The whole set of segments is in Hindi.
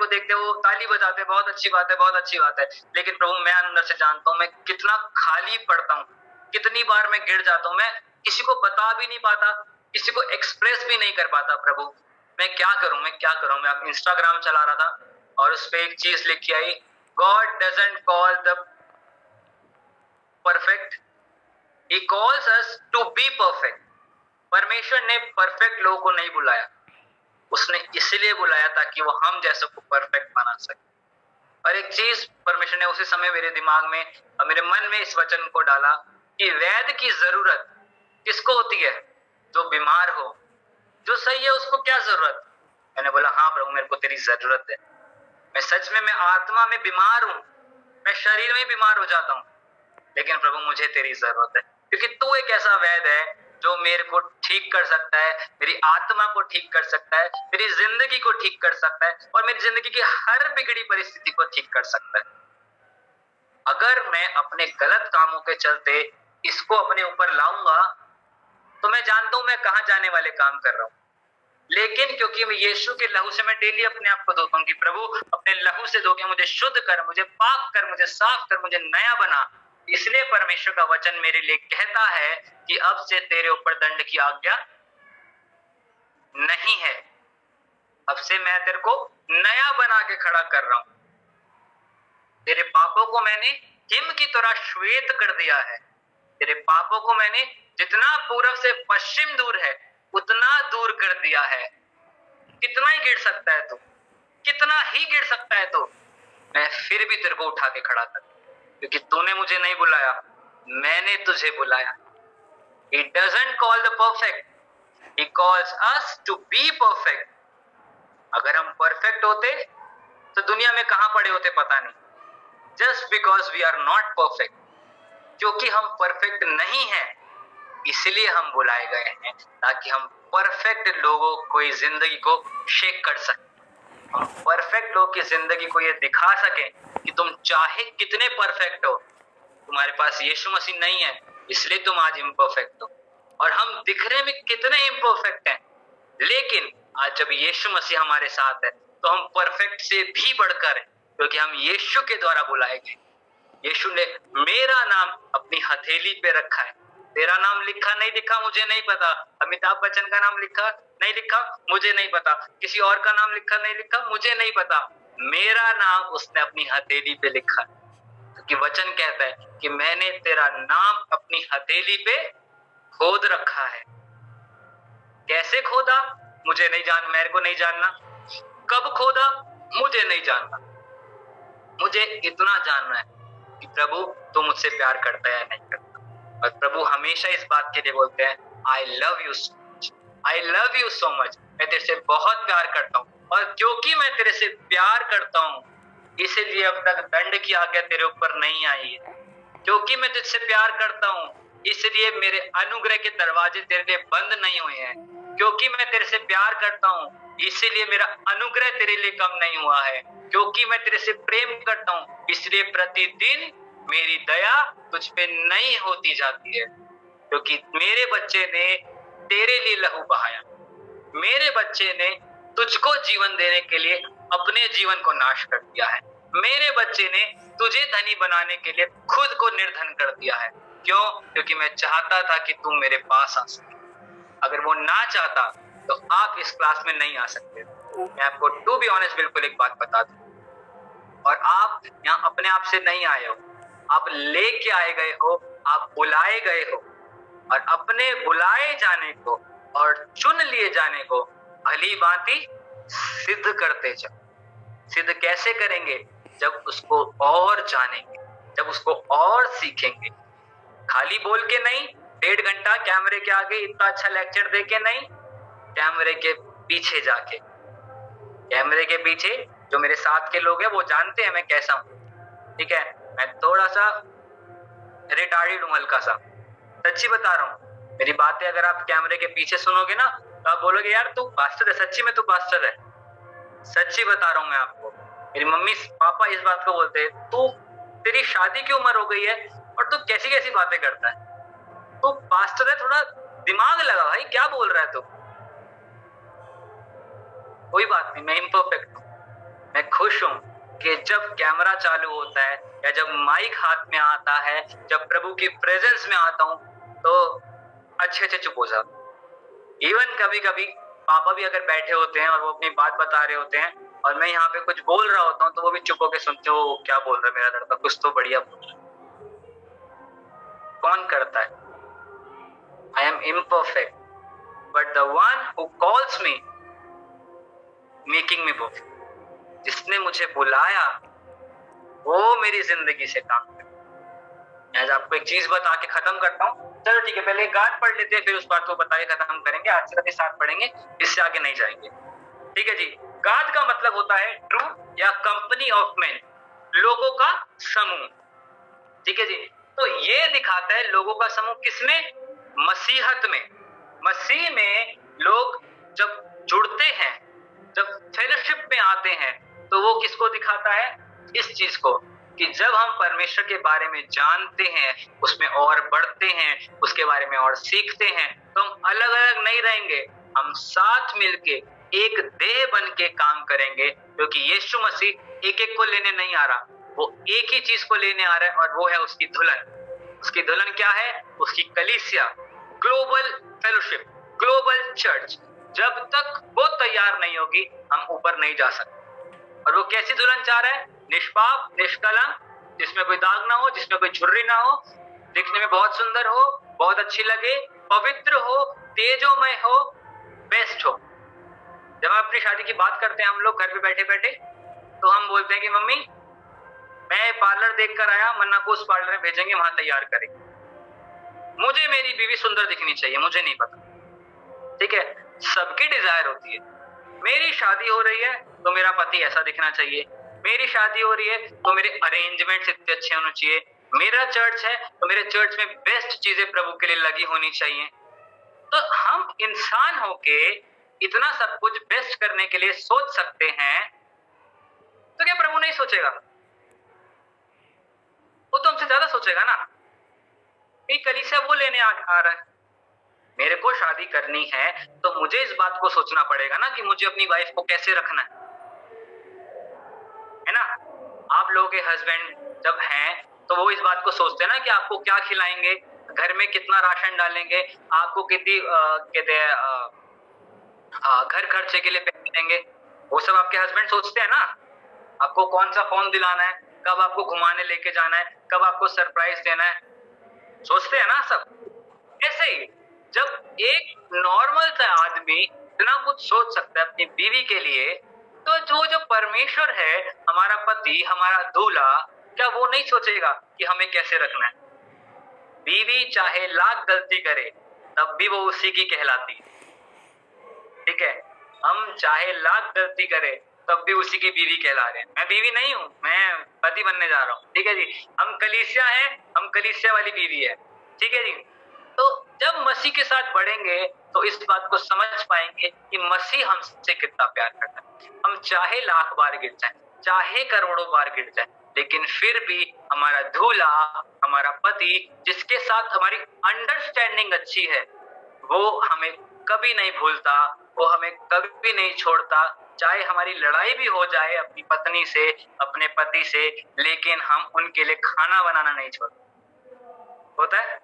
देखते हैं वो ताली बजाते हैं, बहुत अच्छी बात है, बहुत अच्छी बात है। लेकिन प्रभु मैं अंदर से जानता हूँ मैं कितना खाली पड़ता हूँ, कितनी बार मैं गिर जाता हूँ, मैं किसी को बता भी नहीं पाता, किसी को एक्सप्रेस भी नहीं कर पाता। प्रभु मैं क्या करूं, मैं क्या करूं। मैं इंस्टाग्राम चला रहा था और उस पे एक चीज लिखी आई, God doesn't call the perfect, he calls us to be perfect. परमेश्वर ने परफेक्ट लोगों को नहीं बुलाया, उसने इसलिए बुलाया ताकि वो हम जैसे को परफेक्ट बना सके। और एक चीज परमेश्वर ने उसी समय मेरे दिमाग में और मेरे मन में इस वचन को डाला कि वैद्य की जरूरत किसको होती है? जो बीमार हो, जो सही है उसको क्या जरूरत? मैंने बोला हाँ प्रभु मेरे को तेरी जरूरत है। मैं सच में, मैं आत्मा में बीमार हूं, मैं शरीर में बीमार हो जाता हूं, लेकिन प्रभु मुझे तेरी जरूरत है, क्योंकि तू एक ऐसा वैद्य है जो मेरे को ठीक कर सकता है, मेरी आत्मा को ठीक कर सकता है, मेरी जिंदगी को ठीक कर सकता है और मेरी जिंदगी की हर बिगड़ी परिस्थिति को ठीक कर सकता है। अगर मैं अपने गलत कामों के चलते इसको अपने ऊपर लाऊंगा तो मैं जानता हूं मैं कहां जाने वाले काम कर रहा हूं। लेकिन क्योंकि मैं यीशु के लहू से मैं डेली अपने आप को धोता हूं कि प्रभु अपने लहू से धो के मुझे शुद्ध कर, मुझे पाक कर, मुझे साफ कर, मुझे नया बना, इसलिए परमेश्वर का वचन मेरे लिए कहता है कि अब से तेरे ऊपर दंड की आज्ञा नहीं है, अब से मैं तेरे को नया बना के खड़ा कर रहा हूं। तेरे पापों को मैंने हिम की तरह श्वेत कर दिया है, तेरे पापों को मैंने जितना पूरब से पश्चिम दूर है उतना दूर कर दिया है। कितना ही गिर सकता है तू, कितना ही गिर सकता है तू, मैं फिर भी तेरे को उठा के खड़ा कर, क्योंकि तूने मुझे नहीं बुलाया, मैंने तुझे बुलाया। He doesn't call the perfect, he calls us to be perfect. अगर हम परफेक्ट होते तो दुनिया में कहां पड़े होते पता नहीं। Just because we are not perfect, क्योंकि हम परफेक्ट नहीं हैं इसलिए हम बुलाए गए हैं, ताकि हम परफेक्ट लोगों को जिंदगी को शेक कर सकें, हम परफेक्ट लोगों की जिंदगी को ये दिखा सकें कि तुम चाहे कितने परफेक्ट हो, तुम्हारे पास यीशु मसीह नहीं है इसलिए तुम आज इम्परफेक्ट हो। और हम दिखने में कितने इम्परफेक्ट हैं, लेकिन आज जब यीशु मसीह हमारे साथ है तो हम परफेक्ट से भी बढ़कर हैं, क्योंकि हम यीशु के द्वारा बुलाए गए। यीशु ने मेरा नाम अपनी हथेली पे रखा है, तेरा नाम लिखा नहीं लिखा मुझे नहीं पता, अमिताभ बच्चन का नाम लिखा नहीं लिखा मुझे नहीं पता, किसी और का नाम लिखा नहीं लिखा मुझे नहीं पता, मेरा नाम उसने अपनी हथेली पे लिखा है, क्योंकि वचन कहता है कि मैंने तेरा नाम अपनी हथेली पे खोद रखा है। कैसे खोदा मुझे नहीं जान, मेरे को नहीं जानना, कब खोदा मुझे नहीं जानना, मुझे इतना जानना है कि प्रभु तू मुझसे प्यार करता है या नहीं करता। और प्रभु हमेशा इस बात के लिए बोलते हैं I love you so much, I love you so much, मैं तेरे से बहुत प्यार करता हूँ, और क्योंकि मैं तेरे से प्यार करता हूँ इसलिए अब तक दंड की आज्ञा तेरे ऊपर नहीं आई है। क्योंकि मैं तुझसे प्यार करता हूँ इसलिए मेरे अनुग्रह के दरवाजे तेरे लिए बंद नहीं हुए हैं। क्योंकि मैं तेरे से प्यार करता हूँ इसीलिए मेरा अनुग्रह तेरे लिए कम नहीं हुआ है। क्योंकि मैं तेरे से प्रेम करता हूँ इसलिए प्रतिदिन मेरी दया तुझ पे नई होती जाती है। क्योंकि मेरे बच्चे ने तेरे लिए लहू बहाया, मेरे बच्चे ने तुझको जीवन देने के लिए अपने जीवन को नाश कर दिया है, मेरे बच्चे ने तुझे धनी बनाने के लिए खुद को निर्धन कर दिया है। क्यों? क्योंकि मैं चाहता था कि तुम मेरे पास आ सके। अगर वो ना चाहता तो आप इस क्लास में नहीं आ सकते। मैं आपको टू बी ऑनेस्ट बिल्कुल एक बात बता दूं, और आप यहाँ अपने आप से नहीं आए हो, आप लेके आए गए हो, आप बुलाए गए हो, और अपने बुलाए जाने को और चुन लिए जाने को भली भांति सिद्ध करते जाओ। सिद्ध कैसे करेंगे? जब उसको और जानेंगे, जब उसको और सीखेंगे। खाली बोल के नहीं, 1.5 घंटा कैमरे के आगे इतना अच्छा लेक्चर दे के नहीं, कैमरे के पीछे जाके, कैमरे के पीछे जो मेरे साथ के लोग हैं वो जानते हैं मैं कैसा हूँ, ठीक है? मैं थोड़ा सा रिटार्डेड हूँ, हल्का सा, सच्ची बता रहा हूँ। मेरी बातें अगर आप कैमरे के पीछे सुनोगे ना तो आप बोलोगे यार तू पास्टर है, सच्ची में तू पास्टर है। सच्ची बता रहा हूँ मैं आपको। मेरी मम्मी पापा इस बात को बोलते हैं, तू तेरी शादी की उम्र हो गई है और तू कैसी कैसी बातें करता है, तू पास्टर है, थोड़ा दिमाग लगा भाई, क्या बोल रहा है तू। कोई बात नहीं, मैं इम्परफेक्ट हूँ, मैं खुश हूं कि जब कैमरा चालू होता है या जब माइक हाथ में आता है, जब प्रभु की प्रेजेंस में आता हूं, तो अच्छे से चुप हो जाता। इवन कभी कभी पापा भी अगर बैठे होते हैं और वो अपनी बात बता रहे होते हैं और मैं यहाँ पे कुछ बोल रहा होता हूँ, तो वो भी चुप होकर सुनते हो, क्या बोल रहा है मेरा लड़का, कुछ तो बढ़िया बोल रहा है। कौन करता है? I am imperfect, but the one who calls me making me perfect. जिसने मुझे बुलाया वो मेरी जिंदगी से काम करे। मैं आज आपको एक चीज बता के खत्म करता हूँ। चलो ठीक है, पहले गाद पढ़ लेते हैं, फिर उस बात को बता के खत्म करेंगे। आज से साथ पढ़ेंगे, इससे आगे नहीं जाएंगे। ठीक है जी। गाद का मतलब होता है ट्रू या कंपनी ऑफ मैन, लोगों का समूह। ठीक है जी। तो ये दिखाता है लोगों का समूह किसमें? मसीहत में। मसीह में लोग जब जुड़ते हैं, जब फेलोशिप में आते हैं, तो वो किसको दिखाता है? इस चीज को कि जब हम परमेश्वर के बारे में जानते हैं, उसमें और बढ़ते हैं, उसके बारे में और सीखते हैं, तो हम अलग अलग नहीं रहेंगे, हम साथ मिलके एक देह बन के काम करेंगे। क्योंकि यीशु मसीह एक एक को लेने नहीं आ रहा, वो एक ही चीज को लेने आ रहा है, और वो है उसकी दुल्हन। उसकी दुल्हन क्या है? उसकी कलीसिया, ग्लोबल फेलोशिप, ग्लोबल चर्च। जब तक वो तैयार नहीं होगी, हम ऊपर नहीं जा सकते। और वो कैसी दुल्हन चाह रहा है? निष्पाप, निष्कलंक, जिसमें कोई दाग ना हो, जिसमें कोई झुर्री ना हो, दिखने में बहुत सुंदर हो, बहुत अच्छी लगे, पवित्र हो, तेजोमय हो, बेस्ट हो। जब हम अपनी शादी की बात करते हैं हम लोग घर पे बैठे बैठे, तो हम बोलते हैं कि मम्मी मैं पार्लर देख कर आया, मन्ना को उस पार्लर में भेजेंगे, वहां तैयार करेंगे। मुझे मेरी बीवी सुंदर दिखनी चाहिए, मुझे नहीं पता। ठीक है, सबकी डिजायर होती है। मेरी शादी हो रही है तो मेरा पति ऐसा दिखना चाहिए, मेरी शादी हो रही है तो मेरे अरेंजमेंट्स इतने अच्छे होने चाहिए, मेरा चर्च है तो मेरे चर्च में बेस्ट चीजें प्रभु के लिए लगी होनी चाहिए। तो हम इंसान होके इतना सब कुछ बेस्ट करने के लिए सोच सकते हैं, तो क्या प्रभु नहीं सोचेगा? वो तो हमसे ज्यादा सोचेगा ना। कलीसिया वो लेने आ रहा है, मेरे को शादी करनी है तो मुझे इस बात को सोचना पड़ेगा ना कि मुझे अपनी वाइफ को कैसे रखना है ना। आप लोगों के हस्बैंड जब हैं तो वो इस बात को सोचते हैं ना कि आपको क्या खिलाएंगे, घर में कितना राशन डालेंगे, आपको कितनी कहते हैं घर खर्चे के लिए पैसे देंगे, वो सब आपके हस्बैंड सोचते हैं ना। आपको कौन सा फोन दिलाना है, कब आपको घुमाने लेके जाना है, कब आपको सरप्राइज देना है, सोचते हैं ना सब। ऐसे ही जब एक नॉर्मल सा आदमी इतना कुछ सोच सकता है अपनी बीवी के लिए, तो जो परमेश्वर है, हमारा पति, हमारा दूल्हा, क्या वो नहीं सोचेगा कि हमें कैसे रखना है? बीवी चाहे लाख गलती करे तब भी वो उसी की कहलाती है। ठीक है, हम चाहे लाख गलती करें तब भी उसी की बीवी कहला रहे हैं। मैं बीवी नहीं हूं, मैं पति बनने जा रहा हूं। ठीक है जी, हम कलीसिया हैं, हम कलीसिया वाली बीवी है। ठीक है जी। तो जब मसीह के साथ बढ़ेंगे तो इस बात को समझ पाएंगे कि मसीह हमसे कितना प्यार करता है। हम चाहे लाख बार गिर जाए, चाहे करोड़ों बार गिर जाए, लेकिन फिर भी हमारा दूल्हा, हमारा पति, जिसके साथ हमारी अंडरस्टैंडिंग अच्छी है, वो हमें कभी नहीं भूलता, वो हमें कभी नहीं छोड़ता। चाहे हमारी लड़ाई भी हो जाए अपनी पत्नी से, अपने पति से, लेकिन हम उनके लिए खाना बनाना नहीं छोड़ते। होता है,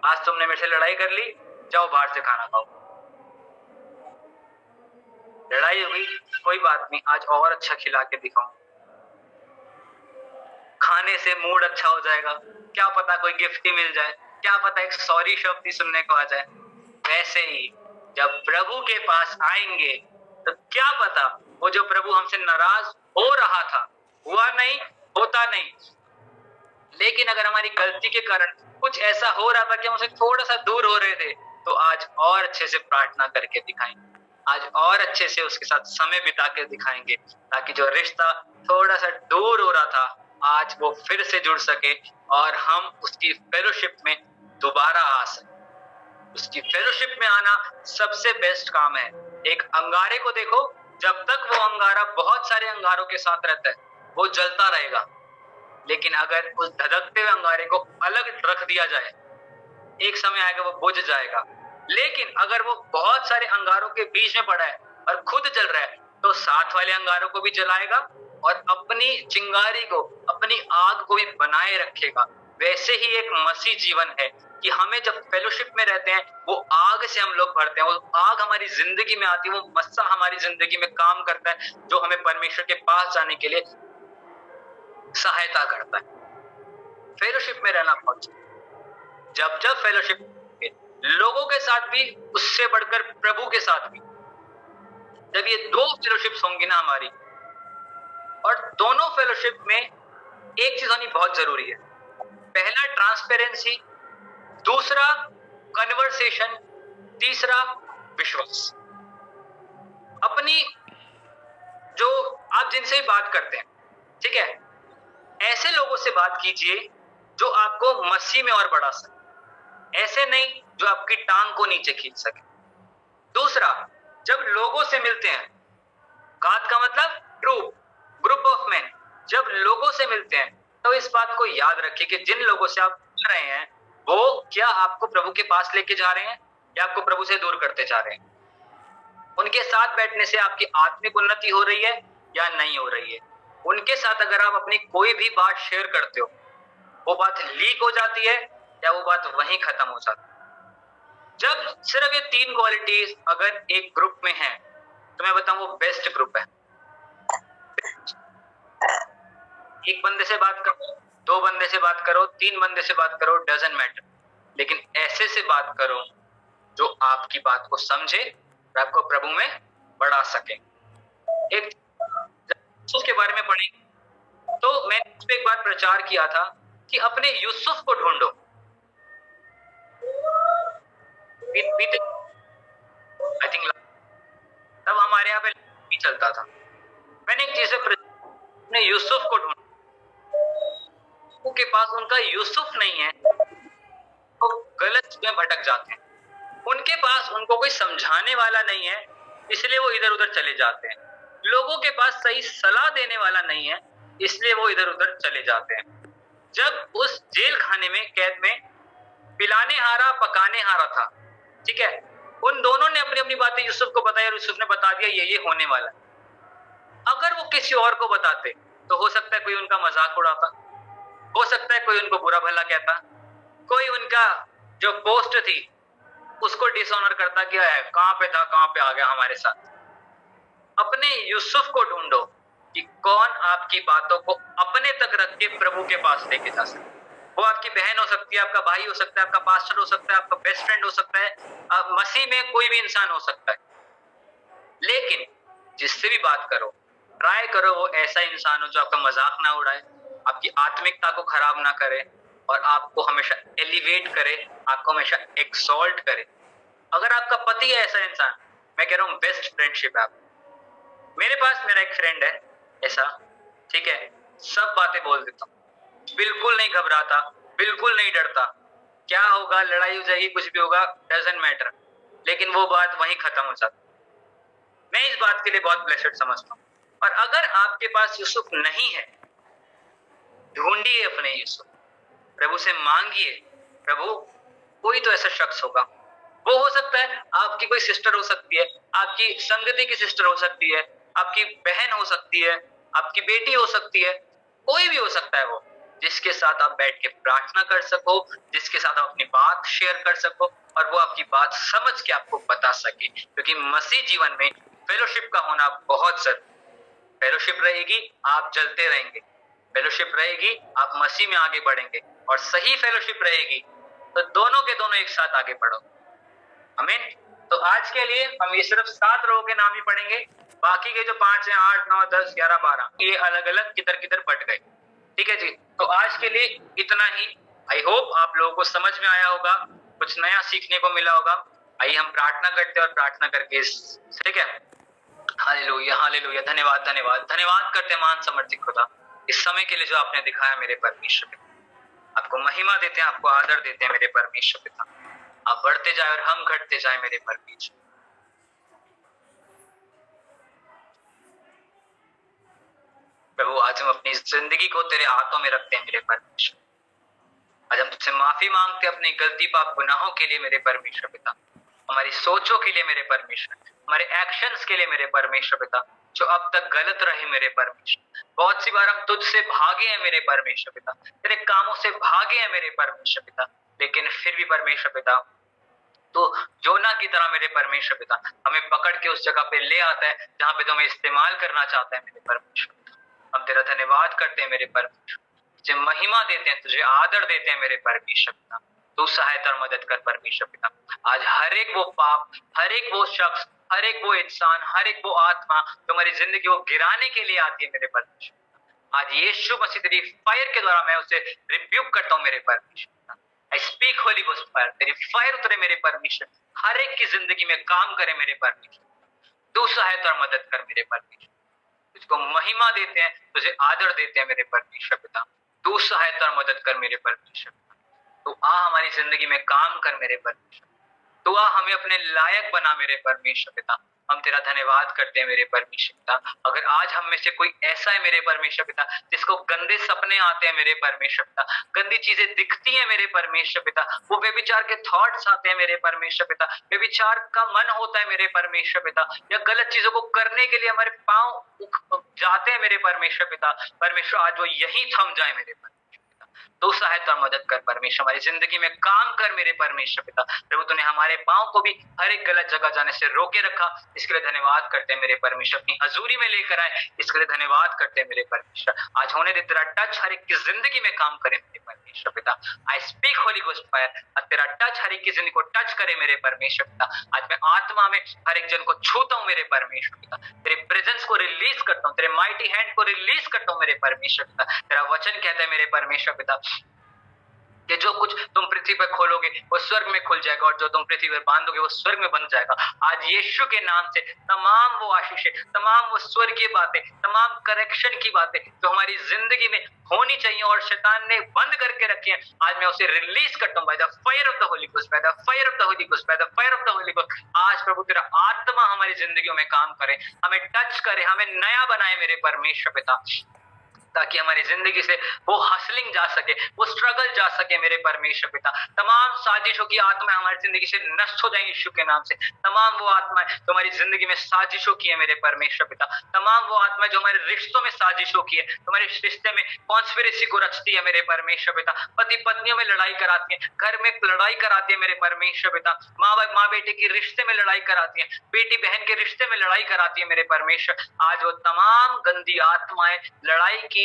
आज तुमने मेरे से लड़ाई कर ली, जाओ बाहर से खाना खाओ। लड़ाई हो गई, कोई बात नहीं, आज और अच्छा खिला के दिखाऊं। खाने से मूड अच्छा हो जाएगा, क्या पता कोई गिफ्ट ही मिल जाए, क्या पता एक सॉरी शब्द ही सुनने को आ जाए। वैसे ही जब प्रभु के पास आएंगे तो क्या पता वो जो प्रभु हमसे नाराज हो रहा था, हुआ नहीं, होता नहीं, लेकिन अगर हमारी गलती के कारण कुछ ऐसा हो रहा था कि हम उससे थोड़ा सा दूर हो रहे थे, तो आज और अच्छे से प्रार्थना करके दिखाएंगे, आज और अच्छे से उसके साथ समय बिता के दिखाएंगे, ताकि जो रिश्ता थोड़ा सा दूर हो रहा था, आज वो फिर से जुड़ सके और हम उसकी फेलोशिप में दोबारा आ सके। उसकी फेलोशिप में आना सबसे बेस्ट काम है। एक अंगारे को देखो, जब तक वो अंगारा बहुत सारे अंगारों के साथ रहता है, वो जलता रहेगा, लेकिन अगर उस धधकते हुए अंगारे को अलग रख दिया जाए, एक समय आएगा वो बुझ जाएगा। लेकिन अगर वो बहुत सारे अंगारों के बीच में पड़ा है और खुद जल रहा है, तो साथ वाले अंगारों को भी जलाएगा और अपनी चिंगारी को, अपनी आग को भी बनाए रखेगा। वैसे ही एक मसीह जीवन है कि हमें जब फेलोशिप में रहते हैं, वो आग से हम लोग भरते हैं, वो आग हमारी जिंदगी में आती है, वो मस्सा हमारी जिंदगी में काम करता है, जो हमें परमेश्वर के पास जाने के लिए सहायता करता है। फेलोशिप में रहना बहुत, जब जब फेलोशिप लोगों के साथ भी, उससे बढ़कर प्रभु के साथ भी, जब ये दो फेलोशिप्स होंगी ना हमारी, और दोनों फेलोशिप में एक चीज होनी बहुत जरूरी है। पहला ट्रांसपेरेंसी, दूसरा कन्वर्सेशन, तीसरा विश्वास। अपनी जो आप जिनसे बात करते हैं, ठीक है, ऐसे लोगों से बात कीजिए जो आपको मसीह में और बढ़ा सके, ऐसे नहीं जो आपकी टांग को नीचे खींच सके। दूसरा, जब लोगों से मिलते हैं, गात का मतलब ग्रुप ऑफ मैन, जब लोगों से मिलते हैं तो इस बात को याद रखिए कि जिन लोगों से आप मिल रहे हैं वो क्या आपको प्रभु के पास लेके जा रहे हैं या आपको प्रभु से दूर करते जा रहे हैं। उनके साथ बैठने से आपकी आत्मिक उन्नति हो रही है या नहीं हो रही है। उनके साथ अगर आप अपनी कोई भी बात शेयर करते हो, वो बात लीक हो जाती है या वो बात वहीं खत्म हो जाती है। जब सिर्फ ये तीन क्वालिटीज अगर एक ग्रुप में है तो मैं बताऊं वो बेस्ट ग्रुप है। एक बंदे से बात करो, दो बंदे से बात करो, तीन बंदे से बात करो, डजंट मैटर, लेकिन ऐसे से बात करो जो आपकी बात को समझे और आपको प्रभु में बढ़ा सके। एक यूसुफ के बारे में पढ़ेंगे तो मैंने इस पे एक बार प्रचार किया था कि अपने यूसुफ को ढूंढो। आई थिंक तब हमारे यहाँ पे चलता था। मैंने एक चीज अपने यूसुफ को ढूंढा, उनके पास उनका यूसुफ नहीं है तो गलत में भटक जाते हैं। उनके पास उनको कोई समझाने वाला नहीं है, इसलिए वो इधर उधर चले जाते हैं। लोगों के पास सही सलाह देने वाला नहीं है, इसलिए वो इधर उधर चले जाते हैं। जब उस जेल खाने में, कैद में, पिलाने हारा पकाने हारा था, ठीक है, उन दोनों ने अपनी अपनी बातें यूसुफ को बताई और यूसुफ ने बता दिया ये होने वाला है। अगर वो किसी और को बताते तो हो सकता है कोई उनका मजाक उड़ाता, हो सकता है कोई उनको बुरा भला कहता, कोई उनका जो पोस्ट थी उसको डिसऑनर करता कि कहां पे था, कहां पे आ गया हमारे साथ। अपने यूसुफ को ढूंढो कि कौन आपकी बातों को अपने तक रख के प्रभु के पास लेके जा सकता। वो आपकी बहन हो सकती है, आपका भाई हो सकता है, आपका पास्टर हो सकता है, आपका बेस्ट फ्रेंड हो सकता है, मसीह में कोई भी इंसान हो सकता है। लेकिन जिससे भी बात करो, ट्राई करो वो ऐसा इंसान हो जो आपका मजाक ना उड़ाए, आपकी आत्मिकता को खराब ना करे और आपको हमेशा एलिवेट करे, आपको हमेशा एक्सॉल्ट करे। अगर आपका पति है ऐसा इंसान, मैं कह रहा हूँ बेस्ट फ्रेंडशिप है आप। मेरे पास मेरा एक फ्रेंड है ऐसा, ठीक है, सब बातें बोल देता हूँ, बिल्कुल नहीं घबराता, बिल्कुल नहीं डरता, क्या होगा, लड़ाई हो जाएगी, कुछ भी होगा, डजंट मैटर, लेकिन वो बात वहीं खत्म हो जाती। मैं इस बात के लिए बहुत ब्लेस्ड समझता हूँ। और अगर आपके पास यूसुफ नहीं है, ढूंढिए अपने यूसुफ, प्रभु से मांगिए, प्रभु कोई तो ऐसा शख्स होगा, वो हो सकता है आपकी कोई सिस्टर हो सकती है, आपकी संगति की सिस्टर हो सकती है, आपकी बहन हो सकती है, आपकी बेटी हो सकती है, कोई भी हो सकता है वो, जिसके साथ आप बैठ के प्रार्थना कर सको, जिसके साथ आप अपनी बात शेयर कर सको और वो आपकी बात समझ के आपको बता सके। क्योंकि मसीह जीवन में फेलोशिप का होना बहुत जरूरी। फेलोशिप रहेगी आप जलते रहेंगे, फेलोशिप रहेगी आप मसीह में आगे बढ़ेंगे, और सही फेलोशिप रहेगी तो दोनों के दोनों एक साथ आगे बढ़ो। आमीन। तो आज के लिए हम ये सिर्फ 7 लोगों के नाम ही पढ़ेंगे, बाकी के जो 5 हैं, 8, 9, 10, 11, 12, ये अलग अलग किधर किधर बट गए। ठीक है जी, तो आज के लिए इतना ही। आई होप आप लोगों को समझ में आया होगा, कुछ नया सीखने को मिला होगा। आइए हम प्रार्थना करते हैं और प्रार्थना करके, ठीक है, हालेलुया हालेलुया, धन्यवाद धन्यवाद धन्यवाद करते महान समर्थित खुदा इस समय के लिए जो आपने दिखाया मेरे परमेश्वर पिता। आपको महिमा देते हैं, आपको आदर देते हैं मेरे परमेश्वर पिता। आप बढ़ते जाए और हम घटते जाए मेरे परमेश्वर। प्रभु आज हम अपनी जिंदगी को तेरे हाथों में रखते हैं मेरे परमेश्वर। आज हम तुझसे माफी मांगते हैं अपनी गलती पाप गुनाहों के लिए मेरे परमेश्वर पिता, हमारी सोचों के लिए मेरे परमेश्वर, हमारे एक्शंस के लिए मेरे परमेश्वर पिता। जो अब तक गलत रहे मेरे परमेश्वर। बहुत सी बार हम तुझसे भागे हैं मेरे परमेश्वर पिता, तेरे कामों से भागे हैं मेरे परमेश्वर पिता, लेकिन फिर भी परमेश्वर पिता तो जोना की तरह मेरे परमेश्वर पिता हमें पकड़ के उस जगह पे ले आता है जहां पे तुम्हें इस्तेमाल करना चाहता है मेरे परमेश्वर। हम तेरा धन्यवाद करते हैं मेरे परमेश्वर, तुझे महिमा देते हैं, तुझे आदर देते हैं मेरे परमेश्वर पिता। तू सहायता और मदद कर परमेश्वर पिता। आज हर एक वो पाप, हर एक वो शख्स, हर एक वो इंसान, हर एक वो आत्मा जो हमारी जिंदगी को गिराने के लिए आती है मेरे परमेश्वर, आज यीशु मसीह तेरी फायर के द्वारा मैं उसे रिब्यूक करता हूँ मेरे परमेश्वर। I speak Holi ghost fire, तेरी फायर उतरे मेरे परमेश्वर, हर एक की जिंदगी में काम करे मेरे परमेश्वर। तू सहायता और मदद कर मेरे परमेश्वर, तुझको महिमा देते हैं, तुझे आदर देते हैं मेरे परमेश्वर पिता। तू सहायता और मदद कर मेरे परमेश्वर, तू आ हमारी जिंदगी में काम कर मेरे परमेश्वर, तू आ हमें अपने लायक बना मेरे परमेश्वर पिता। हम तेरा धन्यवाद करते हैं मेरे परमेश्वर पिता। अगर आज हम में से कोई ऐसा है मेरे परमेश्वर पिता जिसको गंदे सपने आते हैं मेरे परमेश्वर पिता, गंदी चीजें दिखती हैं मेरे परमेश्वर पिता, वो व्यभिचार के थॉट्स आते हैं मेरे परमेश्वर पिता, व्यभिचार का मन होता है मेरे परमेश्वर पिता, या गलत चीजों को करने के लिए हमारे पांव जाते हैं मेरे परमेश्वर पिता, परमेश्वर आज वो यही थम जाए मेरे परमेश्वर। तो सहायता और मदद कर परमेश्वर, हमारी जिंदगी में काम कर मेरे परमेश्वर पिता। प्रभु तूने हमारे पांव को भी हर एक गलत जगह जाने से रोके रखा, इसके लिए धन्यवाद करते हैं मेरे परमेश्वर। अपनी हजूरी में लेकर आए, इसके लिए धन्यवाद करते हैं मेरे परमेश्वर। आज होने दे तेरा टच हर एक की जिंदगी में काम करे मेरे परमेश्वर पिता। I speak Holi ghost fire, तेरा टच हर एक की जिंदगी को टच करे मेरे परमेश्वर पिता। आज मैं आत्मा में हर एक जन को छूता हूँ मेरे परमेश्वर पिता, तेरे प्रेजेंस को रिलीज करता हूँ, तेरे माइटी हैंड को रिलीज करता हूँ मेरे परमेश्वर पिता। तेरा वचन कहता है मेरे परमेश्वर पिता कि जो कुछ तुम पृथ्वी पर खोलोगे वो स्वर्ग में खुल जाएगा, और जो तुम पृथ्वी पर बांधोगे वो स्वर्ग में बंध जाएगा। आज यीशु के नाम से तमाम वो आशीषें, तमाम वो स्वर्गीय बातें, तमाम करेक्शन की बातें जो हमारी जिंदगी में होनी चाहिए और शैतान ने बंद करके रखी है, आज मैं उसे रिलीज करता हूँ by the fire of the Holi ghost, by the fire of the Holi ghost, by the fire of the Holi ghost. आज प्रभु तेरा आत्मा हमारी जिंदगियों में काम करे, हमें टच करे, हमें नया बनाए मेरे परमेश्वर पिता, ताकि हमारी जिंदगी से वो हसलिंग जा सके, वो स्ट्रगल जा सके मेरे परमेश्वर पिता। तमाम साजिशों की आत्माएं हमारी जिंदगी से नष्ट हो जाएं यीशु के नाम से। तमाम वो आत्माएं जो हमारी जिंदगी में साजिशों की है मेरे परमेश्वर पिता, तमाम वो आत्माएं जो हमारे रिश्तों में साजिशों की है, हमारे रिश्ते में कॉन्स्पिरेसी को रचती है मेरे परमेश्वर पिता, पति पत्नियों में लड़ाई कराती है, घर में लड़ाई कराती है मेरे परमेश्वर पिता, माँ बेटे की रिश्ते में लड़ाई कराती है, बेटी बहन के रिश्ते में लड़ाई कराती है मेरे परमेश्वर। आज वो तमाम गंदी आत्माएं लड़ाई की,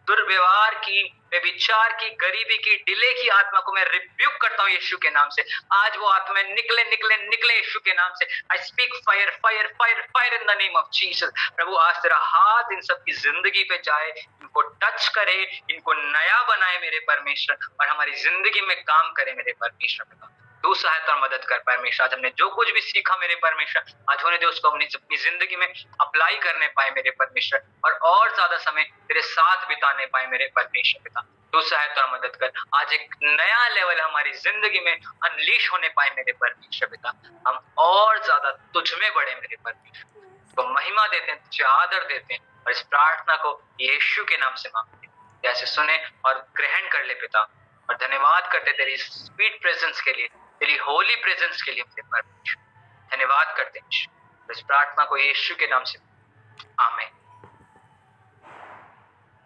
दुर्व्यवहार की, व्यभिचार की, गरीबी की, डिले की आत्मा को मैं रिब्यूक करता हूँ यीशु के नाम से। आज वो आत्मा निकले निकले निकले यीशु के नाम से। I speak fire fire fire fire in the name of Jesus. प्रभु आज तेरा हाथ इन सब की जिंदगी पे जाए, इनको टच करे, इनको नया बनाए मेरे परमेश्वर, और हमारी जिंदगी में काम करे मेरे परमेश्वर। तू सहायता और मदद कर परमेश्वर। आज हमने जो कुछ भी सीखा मेरे परमेश्वर, आज होने दे उसको अपनी जिंदगी में अप्लाई करने पाए मेरे परमेश्वर, और ज्यादा समय तेरे साथ बिताने पाए मेरे परमेश्वर पिता। तू सहायता और मदद कर, आज एक नया लेवल हमारी जिंदगी में अनलीश होने पाए मेरे परमेश्वर पिता। हम और ज्यादा तुझ में बढ़े मेरे परमेश्वर, तो महिमा देते हैं, तुझे आदर देते हैं, और इस प्रार्थना को यीशु के नाम से मांगते हैं। जैसे सुने और ग्रहण कर ले पिता, और धन्यवाद करते तेरी स्वीट प्रेजेंस के लिए, तेरी होली प्रेजेंस के लिए मेरे परमेश्वर। धन्यवाद करते हैं इस प्रार्थना को यीशु के नाम से, आमीन।